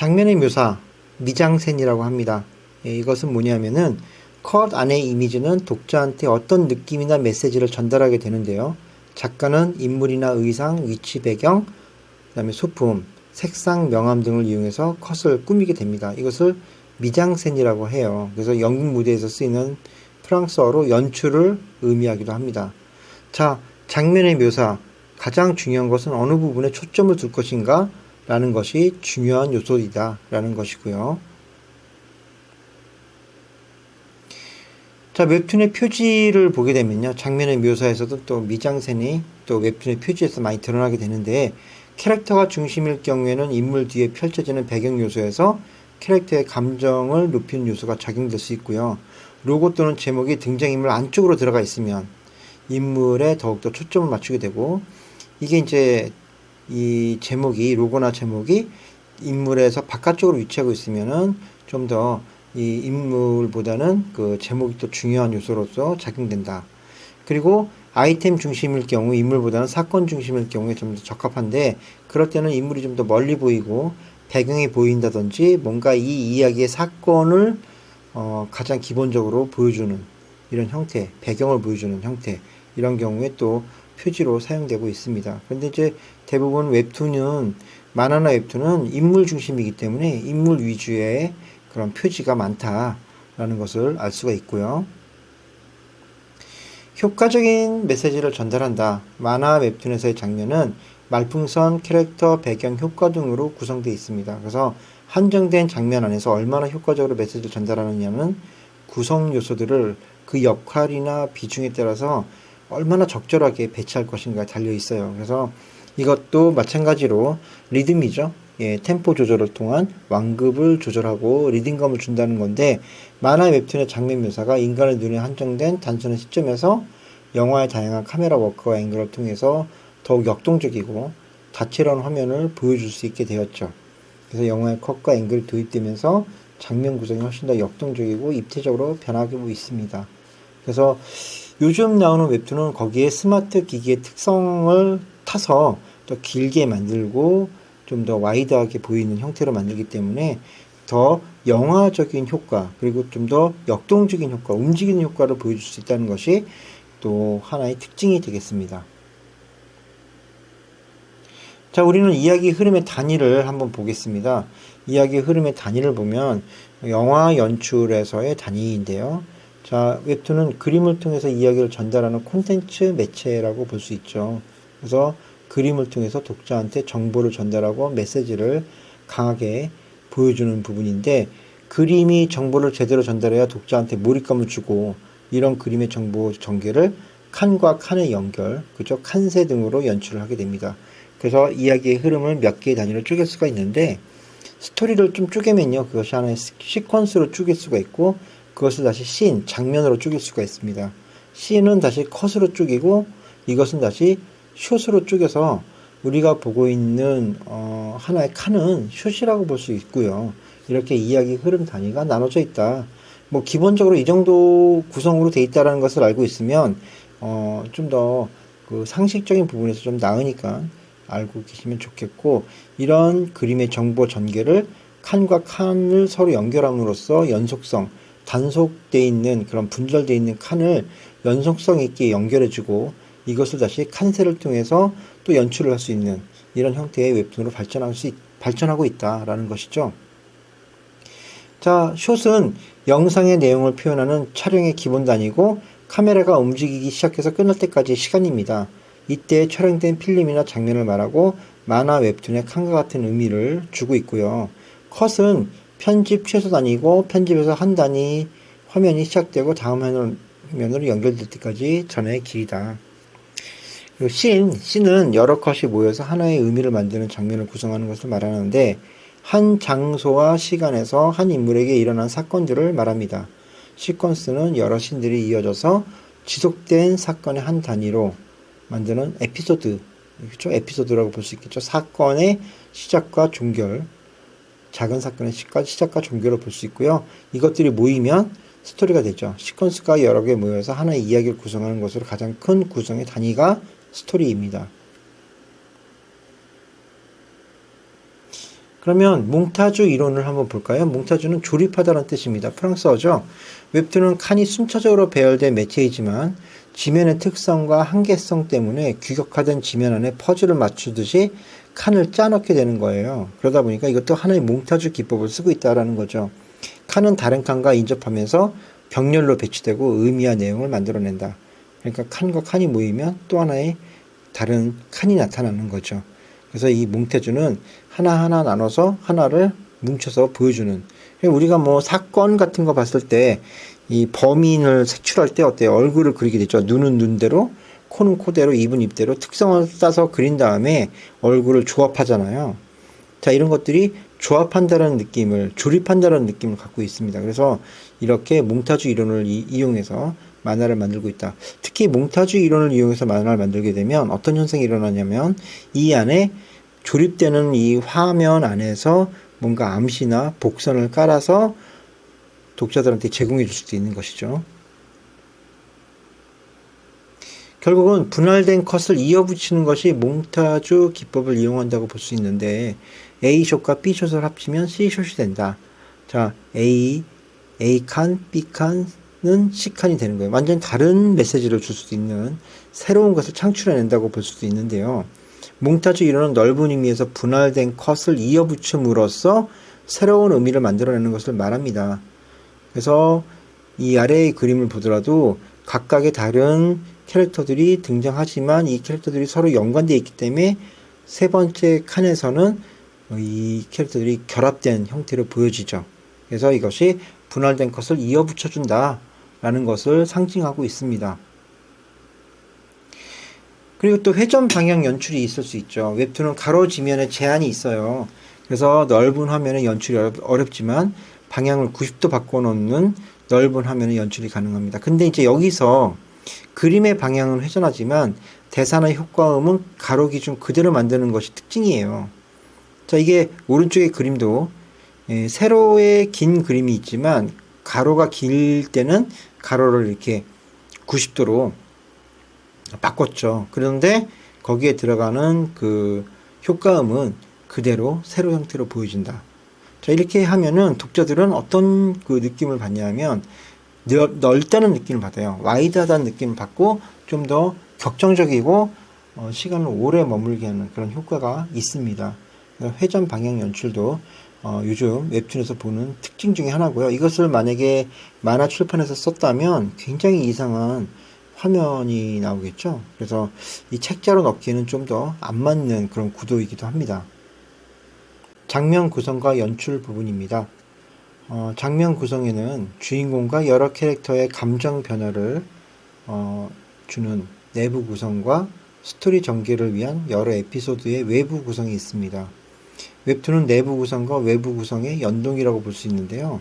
장면의 묘사, 미장센이라고 합니다. 이것은 뭐냐면은 컷 안의 이미지는 독자한테 어떤 느낌이나 메시지를 전달하게 되는데요. 작가는 인물이나 의상, 위치, 배경, 그 다음에 소품, 색상, 명암 등을 이용해서 컷을 꾸미게 됩니다. 이것을 미장센이라고 해요. 그래서 연극 무대에서 쓰이는 프랑스어로 연출을 의미하기도 합니다. 자, 장면의 묘사, 가장 중요한 것은 어느 부분에 초점을 둘 것인가 라는 것이 중요한 요소이다 라는 것이고요. 자, 웹툰의 표지를 보게 되면요, 장면의 묘사에서도 또 미장센이 또 웹툰의 표지에서 많이 드러나게 되는데, 캐릭터가 중심일 경우에는 인물 뒤에 펼쳐지는 배경 요소에서 캐릭터의 감정을 높이는 요소가 작용될 수 있고요. 로고 또는 제목이 등장인물 안쪽으로 들어가 있으면 인물에 더욱더 초점을 맞추게 되고, 이게 이제 이 제목이, 로고나 제목이 인물에서 바깥쪽으로 위치하고 있으면은 좀 더 이 인물보다는 그 제목이 또 중요한 요소로서 작용된다. 그리고 아이템 중심일 경우 인물보다는 사건 중심일 경우에 좀 더 적합한데, 그럴 때는 인물이 좀 더 멀리 보이고 배경이 보인다든지 뭔가 이 이야기의 사건을 가장 기본적으로 보여주는 이런 형태, 배경을 보여주는 형태, 이런 경우에 또 표지로 사용되고 있습니다. 그런데 이제 대부분 웹툰은, 만화나 웹툰은 인물 중심이기 때문에 인물 위주의 그런 표지가 많다라는 것을 알 수가 있고요. 효과적인 메시지를 전달한다. 만화 웹툰에서의 장면은 말풍선, 캐릭터, 배경, 효과 등으로 구성되어 있습니다. 그래서 한정된 장면 안에서 얼마나 효과적으로 메시지를 전달하느냐는 구성 요소들을 그 역할이나 비중에 따라서 얼마나 적절하게 배치할 것인가에 달려 있어요. 그래서 이것도 마찬가지로 리듬이죠. 템포 조절을 통한 완급을 조절하고 리듬감을 준다는 건데, 만화 웹툰의 장면 묘사가 인간의 눈에 한정된 단순한 시점에서 영화의 다양한 카메라 워크와 앵글을 통해서 더욱 역동적이고 다채로운 화면을 보여줄 수 있게 되었죠. 그래서 영화의 컷과 앵글이 도입되면서 장면 구성이 훨씬 더 역동적이고 입체적으로 변하고 있습니다. 그래서 요즘 나오는 웹툰은 거기에 스마트 기기의 특성을 타서 더 길게 만들고 좀 더 와이드하게 보이는 형태로 만들기 때문에 더 영화적인 효과, 그리고 좀 더 역동적인 효과, 움직이는 효과를 보여줄 수 있다는 것이 또 하나의 특징이 되겠습니다. 자, 우리는 이야기 흐름의 단위를 한번 보겠습니다. 이야기 흐름의 단위를 보면 영화 연출에서의 단위인데요. 자, 웹툰은 그림을 통해서 이야기를 전달하는 콘텐츠 매체라고 볼 수 있죠. 그래서 그림을 통해서 독자한테 정보를 전달하고 메시지를 강하게 보여주는 부분인데, 그림이 정보를 제대로 전달해야 독자한테 몰입감을 주고, 이런 그림의 정보 전개를 칸과 칸의 연결, 그죠? 칸세 등으로 연출을 하게 됩니다. 그래서 이야기의 흐름을 몇 개의 단위로 쪼갤 수가 있는데, 스토리를 좀 쪼개면요, 그것이 하나의 시퀀스로 쪼갤 수가 있고, 그것을 다시 씬, 장면으로 쪼갤 수가 있습니다. 씬은 다시 컷으로 쪼개고, 이것은 다시 숏으로 쪼개서 우리가 보고 있는 하나의 칸은 숏이라고 볼 수 있고요. 이렇게 이야기 흐름 단위가 나눠져 있다. 뭐 기본적으로 이 정도 구성으로 돼 있다라는 것을 알고 있으면 좀 더 그 상식적인 부분에서 좀 나으니까 알고 계시면 좋겠고, 이런 그림의 정보 전개를 칸과 칸을 서로 연결함으로써 연속성, 단속되어 있는 그런 분절되어 있는 칸을 연속성 있게 연결해주고, 이것을 다시 칸셀을 통해서 또 연출을 할 수 있는 이런 형태의 웹툰으로 발전하고 있다라는 것이죠. 자, 숏은 영상의 내용을 표현하는 촬영의 기본 단위고, 카메라가 움직이기 시작해서 끝날 때까지의 시간입니다. 이때 촬영된 필름이나 장면을 말하고 만화 웹툰의 칸과 같은 의미를 주고 있고요. 컷은 편집 최소 단위고, 편집에서 한 단위 화면이 시작되고 다음 화면으로 연결될 때까지 전의 길이다. 그리고 씬은 여러 컷이 모여서 하나의 의미를 만드는 장면을 구성하는 것을 말하는데, 한 장소와 시간에서 한 인물에게 일어난 사건들을 말합니다. 시퀀스는 여러 씬들이 이어져서 지속된 사건의 한 단위로 만드는 에피소드, 그렇죠? 에피소드라고 볼 수 있겠죠. 사건의 시작과 종결, 작은 사건의 시작과 종결을 볼 수 있고요. 이것들이 모이면 스토리가 되죠. 시퀀스가 여러 개 모여서 하나의 이야기를 구성하는 것으로 가장 큰 구성의 단위가 스토리입니다. 그러면 몽타주 이론을 한번 볼까요? 몽타주는 조립하다는 뜻입니다. 프랑스어죠. 웹툰은 칸이 순차적으로 배열된 매체이지만 지면의 특성과 한계성 때문에 규격화된 지면 안에 퍼즐을 맞추듯이 칸을 짜놓게 되는 거예요. 그러다 보니까 이것도 하나의 몽타주 기법을 쓰고 있다는 거죠. 칸은 다른 칸과 인접하면서 병렬로 배치되고 의미와 내용을 만들어낸다. 그러니까 칸과 칸이 모이면 또 하나의 다른 칸이 나타나는 거죠. 그래서 이 몽타주는 하나하나 나눠서 하나를 뭉쳐서 보여주는. 우리가 뭐 사건 같은 거 봤을 때 이 범인을 색출할 때 어때요? 얼굴을 그리게 되죠. 눈은 눈대로, 코는 코대로, 입은 입대로 특성을 따서 그린 다음에 얼굴을 조합하잖아요. 자, 이런 것들이 조합한다는 느낌을, 조립한다는 느낌을 갖고 있습니다. 그래서 이렇게 몽타주 이론을 이용해서 만화를 만들고 있다. 특히 몽타주 이론을 이용해서 만화를 만들게 되면 어떤 현상이 일어나냐면 이 안에 조립되는 이 화면 안에서 뭔가 암시나 복선을 깔아서 독자들한테 제공해 줄 수도 있는 것이죠. 결국은 분할된 컷을 이어붙이는 것이 몽타주 기법을 이용한다고 볼 수 있는데 A숏과 B숏을 합치면 C숏이 된다. 자, A칸, B칸은 C칸이 되는 거예요. 완전히 다른 메시지를 줄 수도 있는 새로운 것을 창출해낸다고 볼 수도 있는데요. 몽타주 이론은 넓은 의미에서 분할된 컷을 이어붙임으로써 새로운 의미를 만들어내는 것을 말합니다. 그래서 이 아래의 그림을 보더라도 각각의 다른 캐릭터들이 등장하지만 이 캐릭터들이 서로 연관되어 있기 때문에 세 번째 칸에서는 이 캐릭터들이 결합된 형태로 보여지죠. 그래서 이것이 분할된 컷을 이어붙여준다 라는 것을 상징하고 있습니다. 그리고 또 회전 방향 연출이 있을 수 있죠. 웹툰은 가로 지면에 제한이 있어요. 그래서 넓은 화면에 연출이 어렵지만 방향을 90도 바꿔놓는 넓은 화면에 연출이 가능합니다. 근데 이제 여기서 그림의 방향은 회전하지만 대사나 효과음은 가로 기준 그대로 만드는 것이 특징이에요. 자, 이게 오른쪽의 그림도 세로의 긴 그림이 있지만 가로가 길 때는 가로를 이렇게 90도로 바꿨죠. 그런데 거기에 들어가는 그 효과음은 그대로 세로 형태로 보여진다. 자, 이렇게 하면은 독자들은 어떤 그 느낌을 받냐면 넓다는 느낌을 받아요. 와이드하다는 느낌을 받고 좀 더 격정적이고 시간을 오래 머물게 하는 그런 효과가 있습니다. 회전 방향 연출도 요즘 웹툰에서 보는 특징 중에 하나고요. 이것을 만약에 만화 출판에서 썼다면 굉장히 이상한 화면이 나오겠죠. 그래서 이 책자로 넣기에는 좀 더 안 맞는 그런 구도이기도 합니다. 장면 구성과 연출 부분입니다. 장면 구성에는 주인공과 여러 캐릭터의 감정 변화를 주는 내부 구성과 스토리 전개를 위한 여러 에피소드의 외부 구성이 있습니다. 웹툰은 내부 구성과 외부 구성의 연동이라고 볼 수 있는데요.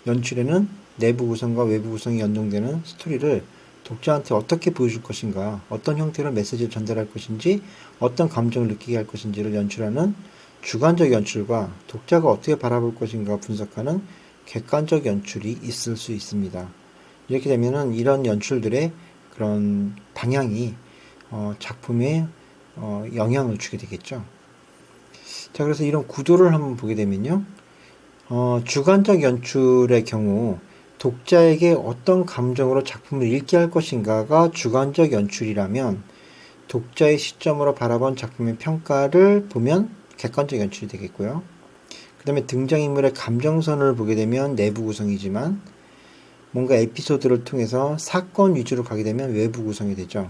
연출에는 내부 구성과 외부 구성이 연동되는 스토리를 독자한테 어떻게 보여줄 것인가, 어떤 형태로 메시지를 전달할 것인지, 어떤 감정을 느끼게 할 것인지를 연출하는 주관적 연출과 독자가 어떻게 바라볼 것인가 분석하는 객관적 연출이 있을 수 있습니다. 이렇게 되면은 이런 연출들의 그런 방향이 작품에 영향을 주게 되겠죠. 자, 그래서 이런 구도를 한번 보게 되면요. 주관적 연출의 경우 독자에게 어떤 감정으로 작품을 읽게 할 것인가가 주관적 연출이라면 독자의 시점으로 바라본 작품의 평가를 보면 객관적 연출이 되겠고요. 그 다음에 등장인물의 감정선을 보게 되면 내부 구성이지만 뭔가 에피소드를 통해서 사건 위주로 가게 되면 외부 구성이 되죠.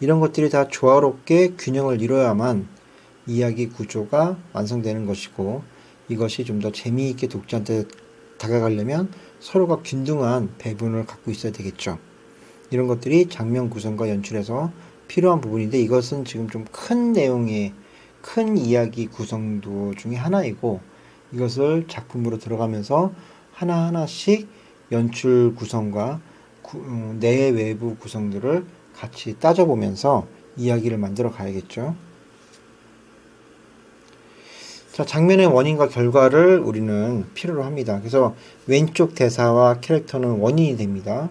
이런 것들이 다 조화롭게 균형을 이뤄야만 이야기 구조가 완성되는 것이고 이것이 좀 더 재미있게 독자한테 다가가려면 서로가 균등한 배분을 갖고 있어야 되겠죠. 이런 것들이 장면 구성과 연출에서 필요한 부분인데 이것은 지금 좀 큰 내용의 큰 이야기 구성도 중에 하나이고 이것을 작품으로 들어가면서 하나하나씩 연출 구성과 내외부 구성들을 같이 따져보면서 이야기를 만들어 가야겠죠. 자, 장면의 원인과 결과를 우리는 필요로 합니다. 그래서 왼쪽 대사와 캐릭터는 원인이 됩니다.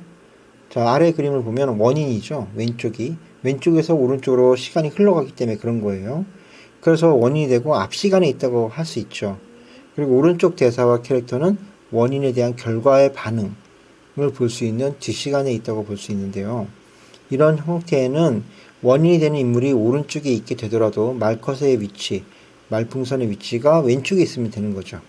자, 아래 그림을 보면 원인이죠. 왼쪽에서 오른쪽으로 시간이 흘러가기 때문에 그런 거예요. 그래서 원인이 되고 앞 시간에 있다고 할 수 있죠. 그리고 오른쪽 대사와 캐릭터는 원인에 대한 결과의 반응을 볼 수 있는 뒷시간에 있다고 볼 수 있는데요. 이런 형태에는 원인이 되는 인물이 오른쪽에 있게 되더라도 말컷의 위치, 말풍선의 위치가 왼쪽에 있으면 되는 거죠.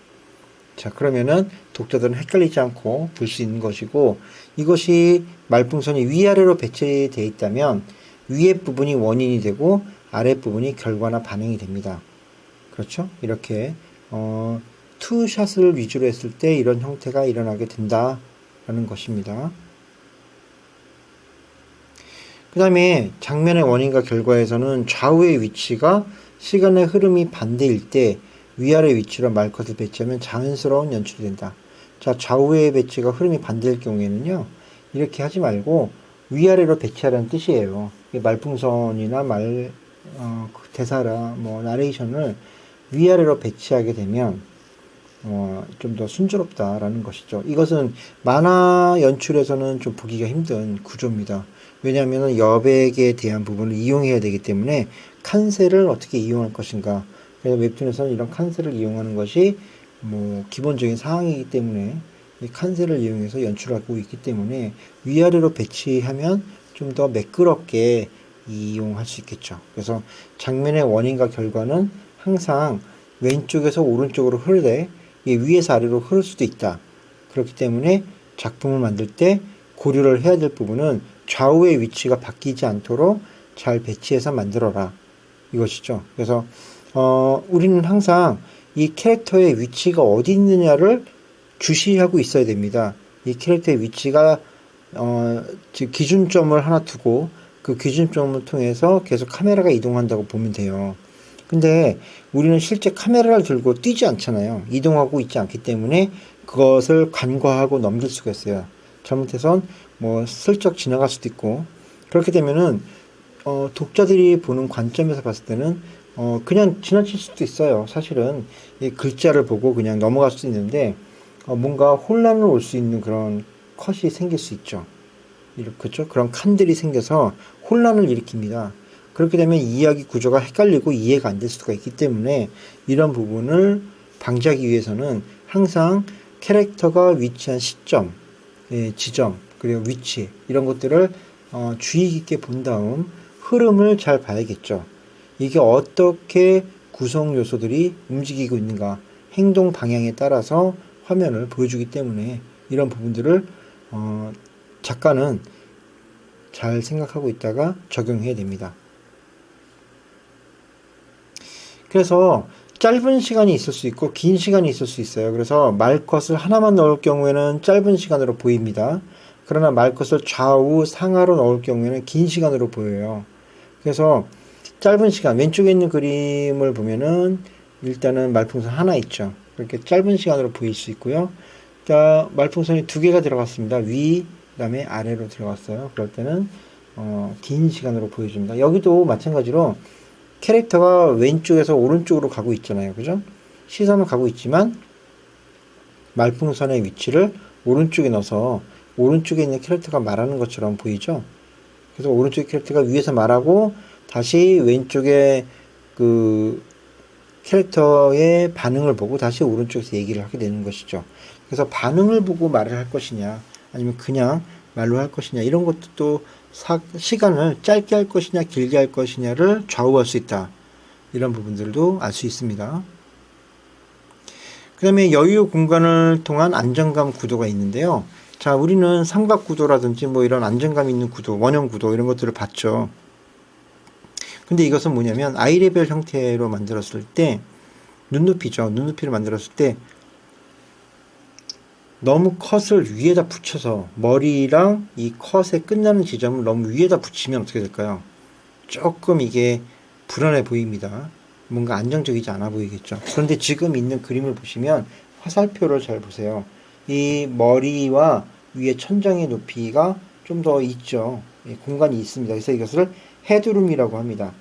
자, 그러면은 독자들은 헷갈리지 않고 볼 수 있는 것이고, 이것이 말풍선이 위아래로 배치되어 있다면 위에 부분이 원인이 되고 아래 부분이 결과나 반응이 됩니다. 그렇죠? 이렇게 투샷을 위주로 했을 때 이런 형태가 일어나게 된다라는 것입니다. 그 다음에 장면의 원인과 결과에서는 좌우의 위치가 시간의 흐름이 반대일 때 위아래 위치로 말컷을 배치하면 자연스러운 연출이 된다. 자, 좌우의 배치가 흐름이 반대일 경우에는요, 이렇게 하지 말고 위아래로 배치하라는 뜻이에요. 말풍선이나 대사라, 나레이션을 위아래로 배치하게 되면, 좀 더 순조롭다라는 것이죠. 이것은 만화 연출에서는 좀 보기가 힘든 구조입니다. 왜냐하면 여백에 대한 부분을 이용해야 되기 때문에 칸셀을 어떻게 이용할 것인가. 그래서 웹툰에서는 이런 칸셀을 이용하는 것이 기본적인 사항이기 때문에 이 칸셀을 이용해서 연출하고 있기 때문에 위아래로 배치하면 좀 더 매끄럽게 이용할 수 있겠죠. 그래서 장면의 원인과 결과는 항상 왼쪽에서 오른쪽으로 흐르되 위에서 아래로 흐를 수도 있다. 그렇기 때문에 작품을 만들 때 고려를 해야 될 부분은 좌우의 위치가 바뀌지 않도록 잘 배치해서 만들어라. 이것이죠. 그래서 우리는 항상 이 캐릭터의 위치가 어디 있느냐를 주시하고 있어야 됩니다. 이 캐릭터의 위치가 즉 기준점을 하나 두고 그 기준점을 통해서 계속 카메라가 이동한다고 보면 돼요. 근데 우리는 실제 카메라를 들고 뛰지 않잖아요. 이동하고 있지 않기 때문에 그것을 간과하고 넘길 수가 있어요. 잘못해선 슬쩍 지나갈 수도 있고, 그렇게 되면은 독자들이 보는 관점에서 봤을 때는 그냥 지나칠 수도 있어요. 사실은 이 글자를 보고 그냥 넘어갈 수도 있는데 뭔가 혼란을 올 수 있는 그런 컷이 생길 수 있죠. 그렇죠? 그런 칸들이 생겨서 혼란을 일으킵니다. 그렇게 되면 이야기 구조가 헷갈리고 이해가 안 될 수가 있기 때문에 이런 부분을 방지하기 위해서는 항상 캐릭터가 위치한 시점, 지점, 그리고 위치 이런 것들을 주의 깊게 본 다음 흐름을 잘 봐야겠죠. 이게 어떻게 구성 요소들이 움직이고 있는가, 행동 방향에 따라서 화면을 보여주기 때문에 이런 부분들을 작가는 잘 생각하고 있다가 적용해야 됩니다. 그래서 짧은 시간이 있을 수 있고 긴 시간이 있을 수 있어요. 그래서 말컷을 하나만 넣을 경우에는 짧은 시간으로 보입니다. 그러나 말컷을 좌우 상하로 넣을 경우에는 긴 시간으로 보여요. 그래서 짧은 시간, 왼쪽에 있는 그림을 보면은 일단은 말풍선 하나 있죠. 그렇게 짧은 시간으로 보일 수 있고요. 자, 말풍선이 두 개가 들어갔습니다. 위, 그 다음에 아래로 들어갔어요. 그럴 때는 긴 시간으로 보여줍니다. 여기도 마찬가지로 캐릭터가 왼쪽에서 오른쪽으로 가고 있잖아요. 그죠? 시선은 가고 있지만 말풍선의 위치를 오른쪽에 넣어서 오른쪽에 있는 캐릭터가 말하는 것처럼 보이죠? 그래서 오른쪽 캐릭터가 위에서 말하고 다시 왼쪽에 그 캐릭터의 반응을 보고 다시 오른쪽에서 얘기를 하게 되는 것이죠. 그래서 반응을 보고 말을 할 것이냐 아니면 그냥 말로 할 것이냐 이런 것도 시간을 짧게 할 것이냐 길게 할 것이냐를 좌우할 수 있다. 이런 부분들도 알 수 있습니다. 그 다음에 여유 공간을 통한 안정감 구도가 있는데요. 자, 우리는 삼각 구도라든지 이런 안정감 있는 구도, 원형 구도 이런 것들을 봤죠. 근데 이것은 뭐냐면 아이레벨 형태로 만들었을 때 눈높이죠. 눈높이를 만들었을 때 너무 컷을 위에다 붙여서 머리랑 이 컷의 끝나는 지점을 너무 위에다 붙이면 어떻게 될까요? 조금 이게 불안해 보입니다. 뭔가 안정적이지 않아 보이겠죠. 그런데 지금 있는 그림을 보시면 화살표를 잘 보세요. 이 머리와 위에 천장의 높이가 좀 더 있죠. 공간이 있습니다. 그래서 이것을 헤드룸이라고 합니다.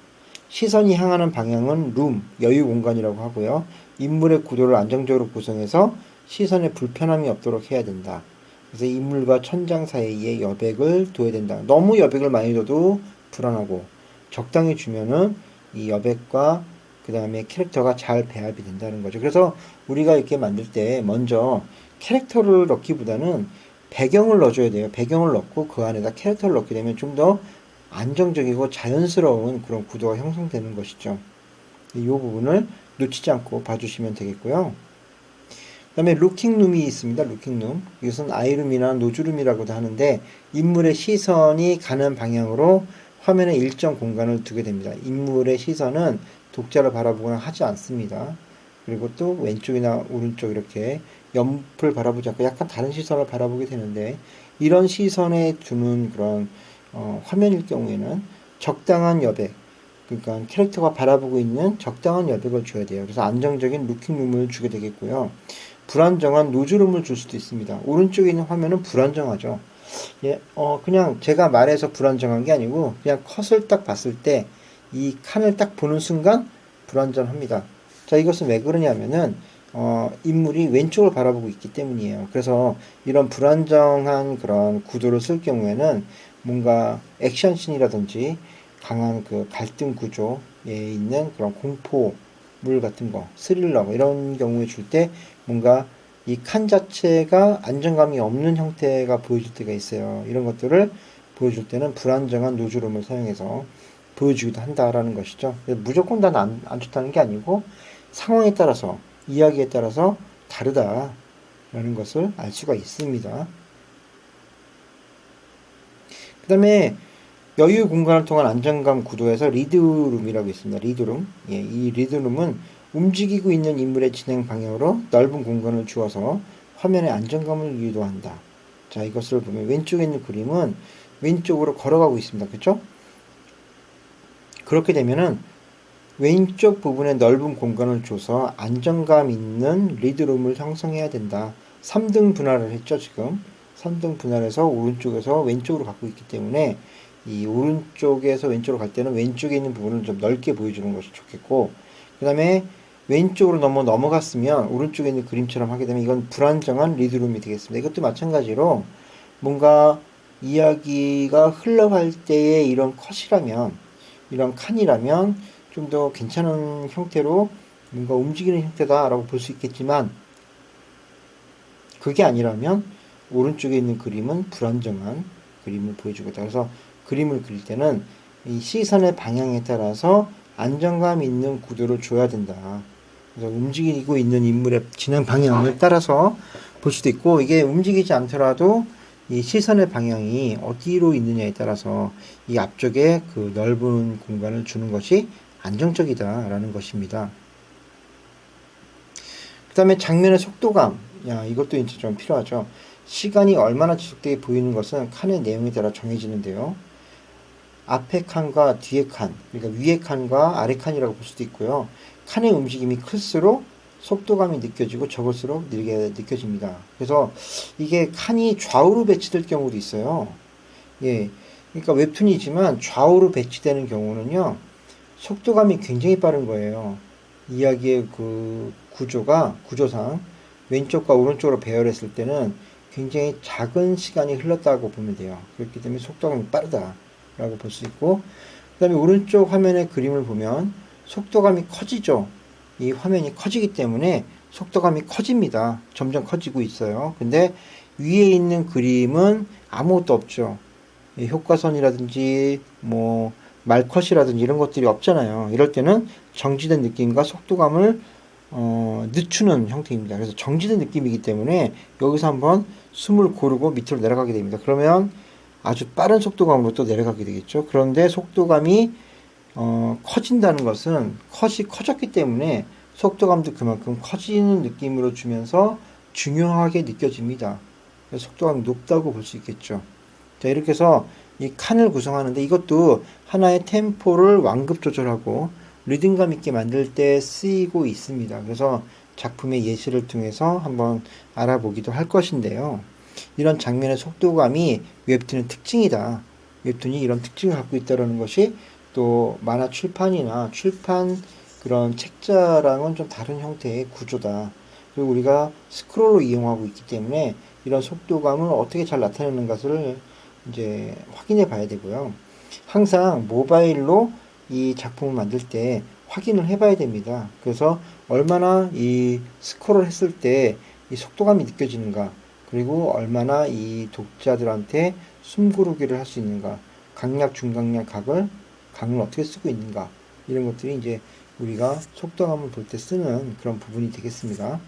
시선이 향하는 방향은 룸, 여유 공간이라고 하고요. 인물의 구도를 안정적으로 구성해서 시선에 불편함이 없도록 해야 된다. 그래서 인물과 천장 사이에 여백을 둬야 된다. 너무 여백을 많이 둬도 불안하고 적당히 주면은 이 여백과 그 그 다음에 캐릭터가 잘 배합이 된다는 거죠. 그래서 우리가 이렇게 만들 때 먼저 캐릭터를 넣기보다는 배경을 넣어줘야 돼요. 배경을 넣고 그 안에다 캐릭터를 넣게 되면 좀 더 안정적이고 자연스러운 그런 구도가 형성되는 것이죠. 이 부분을 놓치지 않고 봐주시면 되겠고요. 그 다음에 루킹룸이 있습니다. 루킹룸. 이것은 아이룸이나 노즈룸이라고도 하는데 인물의 시선이 가는 방향으로 화면에 일정 공간을 두게 됩니다. 인물의 시선은 독자를 바라보거나 하지 않습니다. 그리고 또 왼쪽이나 오른쪽 이렇게 옆을 바라보지 않고 약간 다른 시선을 바라보게 되는데 이런 시선에 두는 그런 화면일 경우에는 적당한 여백, 그러니까 캐릭터가 바라보고 있는 적당한 여백을 줘야 돼요. 그래서 안정적인 루킹룸을 주게 되겠고요. 불안정한 노즈룸을 줄 수도 있습니다. 오른쪽에 있는 화면은 불안정하죠. 예, 그냥 제가 말해서 불안정한 게 아니고 그냥 컷을 딱 봤을 때 이 칸을 딱 보는 순간 불안정합니다. 자, 이것은 왜 그러냐면은 인물이 왼쪽을 바라보고 있기 때문이에요. 그래서 이런 불안정한 그런 구도를 쓸 경우에는 뭔가 액션씬이라든지 강한 그 갈등 구조에 있는 그런 공포물 같은 거, 스릴러 이런 경우에 줄 때 뭔가 이 칸 자체가 안정감이 없는 형태가 보여질 때가 있어요. 이런 것들을 보여줄 때는 불안정한 노즈룸을 사용해서 보여주기도 한다라는 것이죠. 무조건 다 안 좋다는 게 아니고 상황에 따라서 이야기에 따라서 다르다라는 것을 알 수가 있습니다. 그 다음에 여유 공간을 통한 안정감 구도에서 리드룸이라고 있습니다. 리드룸. 예, 이 리드룸은 움직이고 있는 인물의 진행 방향으로 넓은 공간을 주어서 화면의 안정감을 유도한다. 자, 이것을 보면 왼쪽에 있는 그림은 왼쪽으로 걸어가고 있습니다. 그렇죠? 그렇게 되면은 왼쪽 부분에 넓은 공간을 줘서 안정감 있는 리드룸을 형성해야 된다. 3등 분할을 했죠, 지금. 3등 분할해서 오른쪽에서 왼쪽으로 갖고 있기 때문에 이 오른쪽에서 왼쪽으로 갈 때는 왼쪽에 있는 부분을 좀 넓게 보여주는 것이 좋겠고, 그 다음에 왼쪽으로 넘어갔으면 오른쪽에 있는 그림처럼 하게 되면 이건 불안정한 리드룸이 되겠습니다. 이것도 마찬가지로 뭔가 이야기가 흘러갈 때의 이런 컷이라면, 이런 칸이라면 좀 더 괜찮은 형태로 뭔가 움직이는 형태다라고 볼 수 있겠지만 그게 아니라면 오른쪽에 있는 그림은 불안정한 그림을 보여주겠다. 그래서 그림을 그릴 때는 이 시선의 방향에 따라서 안정감 있는 구도를 줘야 된다. 그래서 움직이고 있는 인물의 진행 방향을 따라서 볼 수도 있고, 이게 움직이지 않더라도 이 시선의 방향이 어디로 있느냐에 따라서 이 앞쪽에 그 넓은 공간을 주는 것이 안정적이다라는 것입니다. 그 다음에 장면의 속도감. 이것도 이제 좀 필요하죠. 시간이 얼마나 지속되게 보이는 것은 칸의 내용에 따라 정해지는데요. 앞에 칸과 뒤에 칸, 그러니까 위에 칸과 아래 칸이라고 볼 수도 있고요. 칸의 움직임이 클수록 속도감이 느껴지고 적을수록 느리게 느껴집니다. 그래서 이게 칸이 좌우로 배치될 경우도 있어요. 예, 그러니까 웹툰이지만 좌우로 배치되는 경우는요, 속도감이 굉장히 빠른 거예요. 이야기의 그 구조상 왼쪽과 오른쪽으로 배열했을 때는 굉장히 작은 시간이 흘렀다고 보면 돼요. 그렇기 때문에 속도감이 빠르다라고 볼 수 있고, 그 다음에 오른쪽 화면의 그림을 보면 속도감이 커지죠. 이 화면이 커지기 때문에 속도감이 커집니다. 점점 커지고 있어요. 근데 위에 있는 그림은 아무것도 없죠. 효과선이라든지 뭐 말컷이라든지 이런 것들이 없잖아요. 이럴 때는 정지된 느낌과 속도감을 늦추는 형태입니다. 그래서 정지된 느낌이기 때문에 여기서 한번 숨을 고르고 밑으로 내려가게 됩니다. 그러면 아주 빠른 속도감으로 또 내려가게 되겠죠. 그런데 속도감이 커진다는 것은 컷이 커졌기 때문에 속도감도 그만큼 커지는 느낌으로 주면서 중요하게 느껴집니다. 그래서 속도감이 높다고 볼 수 있겠죠. 자, 이렇게 해서 이 칸을 구성하는데 이것도 하나의 템포를 완급 조절하고 리듬감 있게 만들 때 쓰이고 있습니다. 그래서 작품의 예시를 통해서 한번 알아보기도 할 것인데요. 이런 장면의 속도감이 웹툰의 특징이다. 웹툰이 이런 특징을 갖고 있다는 것이 또 만화 출판이나 출판 그런 책자랑은 좀 다른 형태의 구조다. 그리고 우리가 스크롤로 이용하고 있기 때문에 이런 속도감을 어떻게 잘 나타내는 것을 이제 확인해 봐야 되고요. 항상 모바일로 이 작품을 만들 때 확인을 해봐야 됩니다. 그래서 얼마나 이 스크롤 했을 때 이 속도감이 느껴지는가, 그리고 얼마나 이 독자들한테 숨고르기를 할 수 있는가, 강약, 중강약, 강을 어떻게 쓰고 있는가, 이런 것들이 이제 우리가 속도감을 볼 때 쓰는 그런 부분이 되겠습니다.